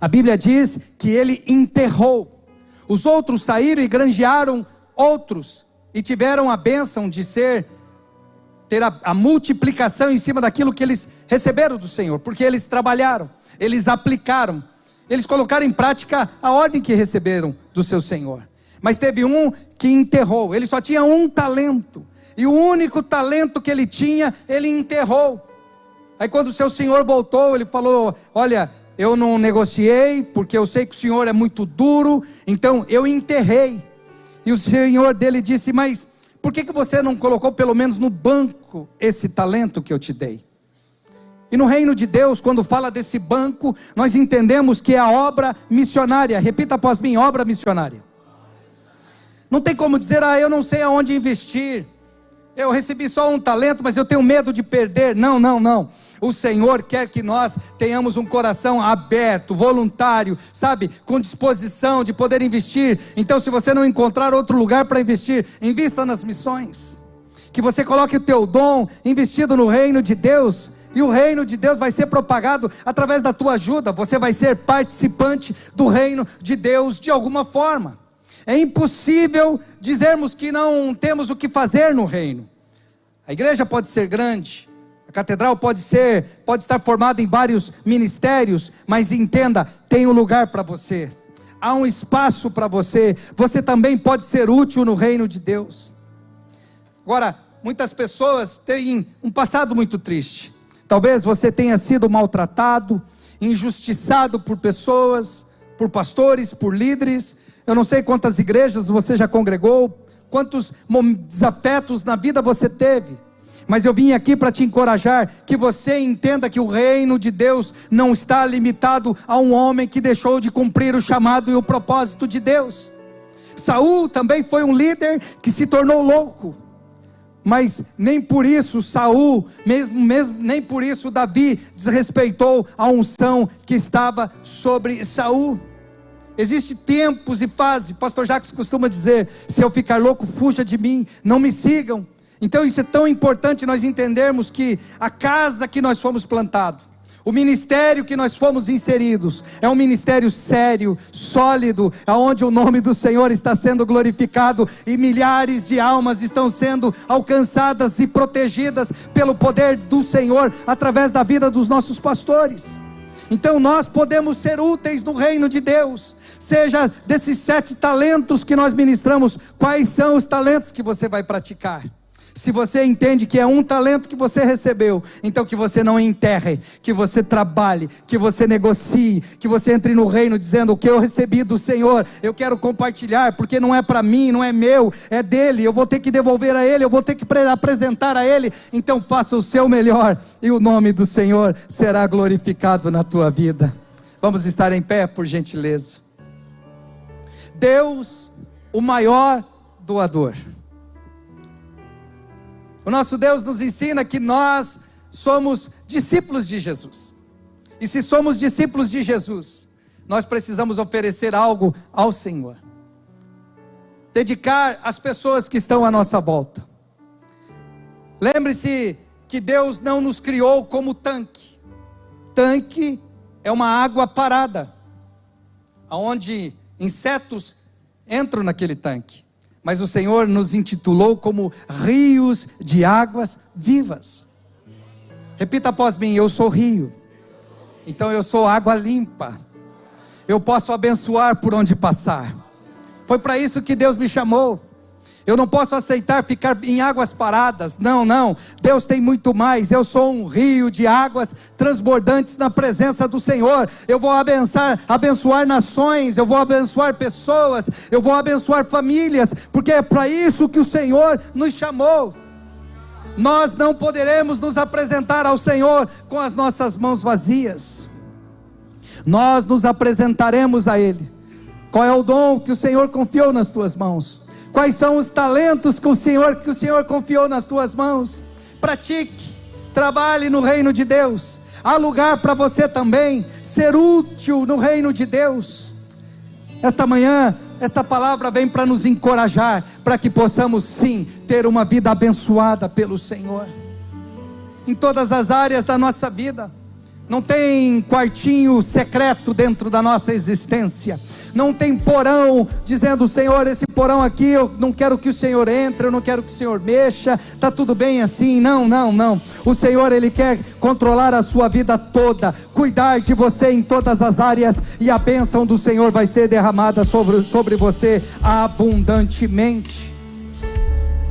A Bíblia diz que ele enterrou. Os outros saíram e granjearam outros, e tiveram a bênção de ter a multiplicação em cima daquilo que eles receberam do Senhor, porque eles trabalharam, eles aplicaram, eles colocaram em prática a ordem que receberam do seu Senhor. Mas teve um que enterrou. Ele só tinha um talento, e o único talento que ele tinha, ele enterrou. Aí quando o seu Senhor voltou, ele falou: olha, eu não negociei, porque eu sei que o Senhor é muito duro, então eu enterrei. E o Senhor dele disse: mas por que você não colocou pelo menos no banco esse talento que eu te dei? E no reino de Deus, quando fala desse banco, nós entendemos que é a obra missionária. Repita após mim: obra missionária. Não tem como dizer: eu não sei aonde investir, eu recebi só um talento, mas eu tenho medo de perder. Não. O Senhor quer que nós tenhamos um coração aberto, voluntário, sabe, com disposição de poder investir. Então, se você não encontrar outro lugar para investir, invista nas missões. Que você coloque o teu dom investido no reino de Deus, e o reino de Deus vai ser propagado através da tua ajuda. Você vai ser participante do reino de Deus de alguma forma. É impossível dizermos que não temos o que fazer no reino. A igreja pode ser grande, a catedral pode estar formada em vários ministérios, mas entenda, tem um lugar para você. há um espaço para você. Você também pode ser útil no reino de Deus. Agora, muitas pessoas têm um passado muito triste. Talvez você tenha sido maltratado, injustiçado por pessoas, por pastores, por líderes. Eu não sei quantas igrejas você já congregou, quantos desafetos na vida você teve. Mas eu vim aqui para te encorajar, que você entenda que o reino de Deus não está limitado a um homem que deixou de cumprir o chamado e o propósito de Deus. Saul também foi um líder que se tornou louco. Mas nem por isso Saul, nem por isso Davi desrespeitou a unção que estava sobre Saul. Existem tempos e fases. Pastor Jacques costuma dizer: se eu ficar louco, fuja de mim, não me sigam. Então isso é tão importante nós entendermos que a casa que nós fomos plantados, o ministério que nós fomos inseridos, é um ministério sério, sólido, onde o nome do Senhor está sendo glorificado e milhares de almas estão sendo alcançadas e protegidas pelo poder do Senhor através da vida dos nossos pastores. Então nós podemos ser úteis no reino de Deus. Seja desses 7 talentos que nós ministramos, quais são os talentos que você vai praticar? Se você entende que é um talento que você recebeu, então que você não enterre, que você trabalhe, que você negocie, que você entre no reino dizendo: o que eu recebi do Senhor, eu quero compartilhar, porque não é para mim, não é meu, é dele, eu vou ter que devolver a ele, eu vou ter que apresentar a ele. Então faça o seu melhor e o nome do Senhor será glorificado na tua vida. Vamos estar em pé, por gentileza. Deus, o maior doador. O nosso Deus nos ensina que nós somos discípulos de Jesus. E se somos discípulos de Jesus, nós precisamos oferecer algo ao Senhor. Dedicar às pessoas que estão à nossa volta. Lembre-se que Deus não nos criou como tanque. Tanque é uma água parada, onde insetos entram naquele tanque. Mas o Senhor nos intitulou como rios de águas vivas. Repita após mim: eu sou rio. Então eu sou água limpa. Eu posso abençoar por onde passar. Foi para isso que Deus me chamou. Eu não posso aceitar ficar em águas paradas. Não. Deus tem muito mais. Eu sou um rio de águas transbordantes na presença do Senhor. Eu vou abençoar nações. Eu vou abençoar pessoas. Eu vou abençoar famílias. Porque é para isso que o Senhor nos chamou. Nós não poderemos nos apresentar ao Senhor com as nossas mãos vazias. Nós nos apresentaremos a Ele. Qual é o dom que o Senhor confiou nas tuas mãos? Quais são os talentos que o Senhor confiou nas tuas mãos? Pratique, trabalhe no reino de Deus. Há lugar para você também ser útil no reino de Deus. Esta manhã, esta palavra vem para nos encorajar, para que possamos sim ter uma vida abençoada pelo Senhor. Em todas as áreas da nossa vida. Não tem quartinho secreto dentro da nossa existência. Não tem porão dizendo: Senhor, esse porão aqui eu não quero que o Senhor entre, eu não quero que o Senhor mexa, está tudo bem assim. Não. O Senhor, Ele quer controlar a sua vida toda, cuidar de você em todas as áreas, e a bênção do Senhor vai ser derramada sobre você abundantemente.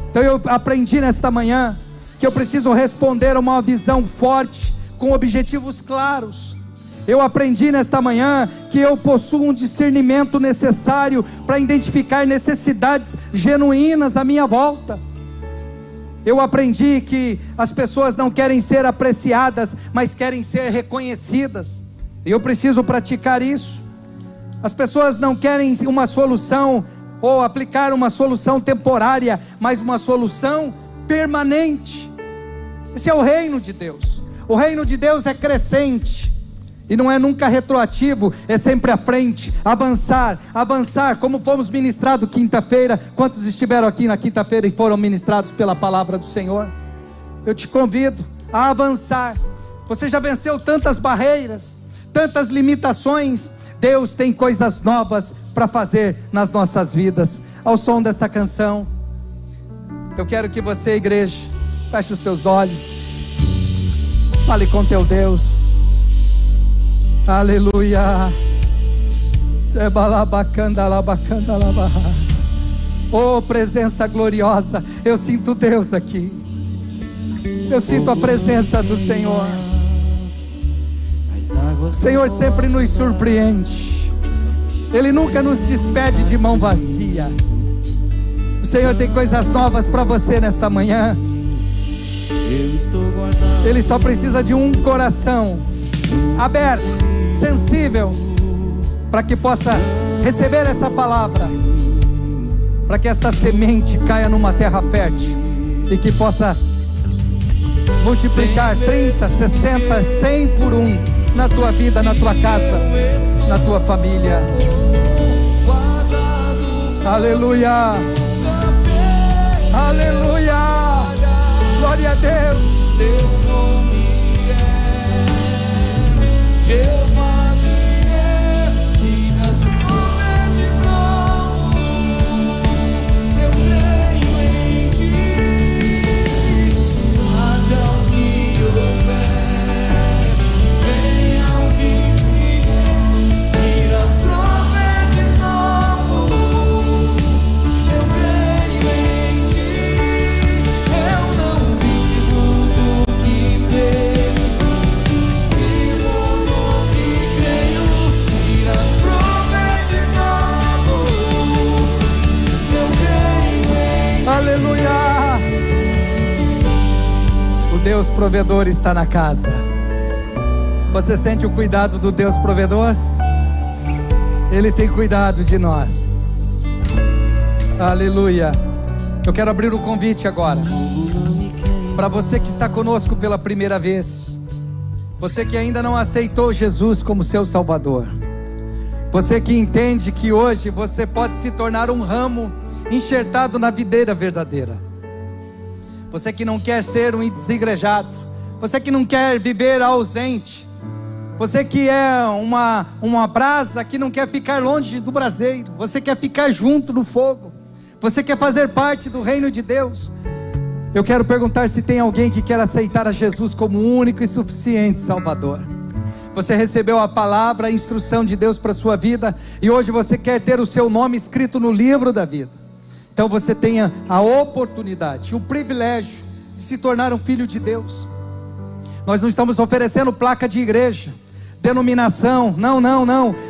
Então eu aprendi nesta manhã que eu preciso responder a uma visão forte, com objetivos claros. Eu aprendi nesta manhã que eu possuo um discernimento necessário para identificar necessidades genuínas à minha volta. Eu aprendi que as pessoas não querem ser apreciadas, mas querem ser reconhecidas. E eu preciso praticar isso. As pessoas não querem uma solução ou aplicar uma solução temporária, mas uma solução permanente. Esse é o reino de Deus. O reino de Deus é crescente e não é nunca retroativo, é sempre à frente, avançar, como fomos ministrados quinta-feira. Quantos estiveram aqui na quinta-feira e foram ministrados pela palavra do Senhor? Eu te convido a avançar. Você já venceu tantas barreiras, tantas limitações. Deus tem coisas novas para fazer nas nossas vidas. Ao som dessa canção, eu quero que você, igreja, feche os seus olhos. Fale com teu Deus. Aleluia. Oh, presença gloriosa. Eu sinto Deus aqui. Eu sinto a presença do Senhor. O Senhor sempre nos surpreende. Ele nunca nos despede de mão vazia. O Senhor tem coisas novas para você nesta manhã. Ele só precisa de um coração aberto, sensível, para que possa receber essa palavra, para que esta semente caia numa terra fértil e que possa multiplicar 30, 60, 100 por um na tua vida, na tua casa, na tua família. Aleluia, aleluia, glória a Deus. Seu nome é Jeová Jireh, e na sua de novo eu creio em ti. Haja o que houver, venha o que vier, irás prover de novo. Eu creio em ti. Eu não vivo do que vejo, vivo do que creio, irás prover de novo. Eu creio em ti. Aleluia. O Deus provedor está na casa. Você sente o cuidado do Deus provedor? Ele tem cuidado de nós. Aleluia. Eu quero abrir o convite agora para você que está conosco pela primeira vez, você que ainda não aceitou Jesus como seu Salvador, você que entende que hoje você pode se tornar um ramo enxertado na videira verdadeira, você que não quer ser um desigrejado, você que não quer viver ausente, você que é uma brasa que não quer ficar longe do braseiro, você quer ficar junto no fogo, você quer fazer parte do reino de Deus. Eu quero perguntar se tem alguém que quer aceitar a Jesus como único e suficiente Salvador. Você recebeu a palavra, a instrução de Deus para a sua vida, e hoje você quer ter o seu nome escrito no livro da vida. Então você tenha a oportunidade, o privilégio de se tornar um filho de Deus. Nós não estamos oferecendo placa de igreja, denominação, não.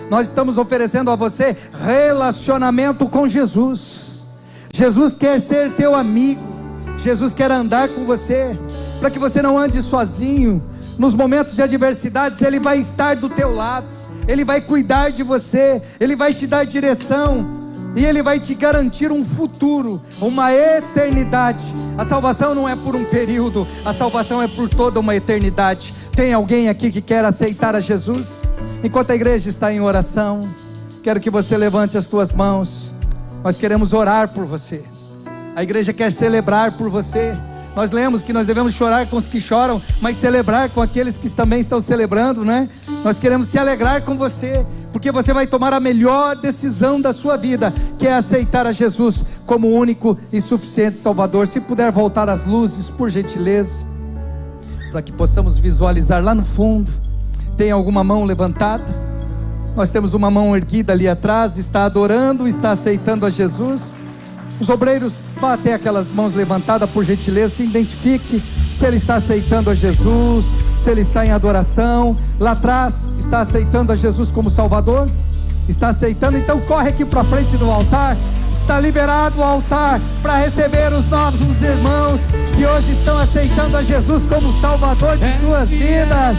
Nós estamos oferecendo a você relacionamento com Jesus. Jesus quer ser teu amigo. Jesus quer andar com você, para que você não ande sozinho. Nos momentos de adversidades, Ele vai estar do teu lado, Ele vai cuidar de você, Ele vai te dar direção, e Ele vai te garantir um futuro, uma eternidade. A salvação não é por um período, a salvação é por toda uma eternidade. Tem alguém aqui que quer aceitar a Jesus? Enquanto a igreja está em oração, quero que você levante as tuas mãos. Nós queremos orar por você. A igreja quer celebrar por você. Nós lemos que nós devemos chorar com os que choram, mas celebrar com aqueles que também estão celebrando, né? Nós queremos se alegrar com você, porque você vai tomar a melhor decisão da sua vida, que é aceitar a Jesus como único e suficiente Salvador. Se puder voltar as luzes, por gentileza, para que possamos visualizar lá no fundo. Tem alguma mão levantada? Nós temos uma mão erguida ali atrás, está adorando, está aceitando a Jesus. Os obreiros, vá até aquelas mãos levantadas, por gentileza, se identifique se ele está aceitando a Jesus, se ele está em adoração. Lá atrás, está aceitando a Jesus como Salvador? Está aceitando? Então corre aqui para frente do altar. Está liberado o altar para receber os novos irmãos que hoje estão aceitando a Jesus como Salvador de suas vidas.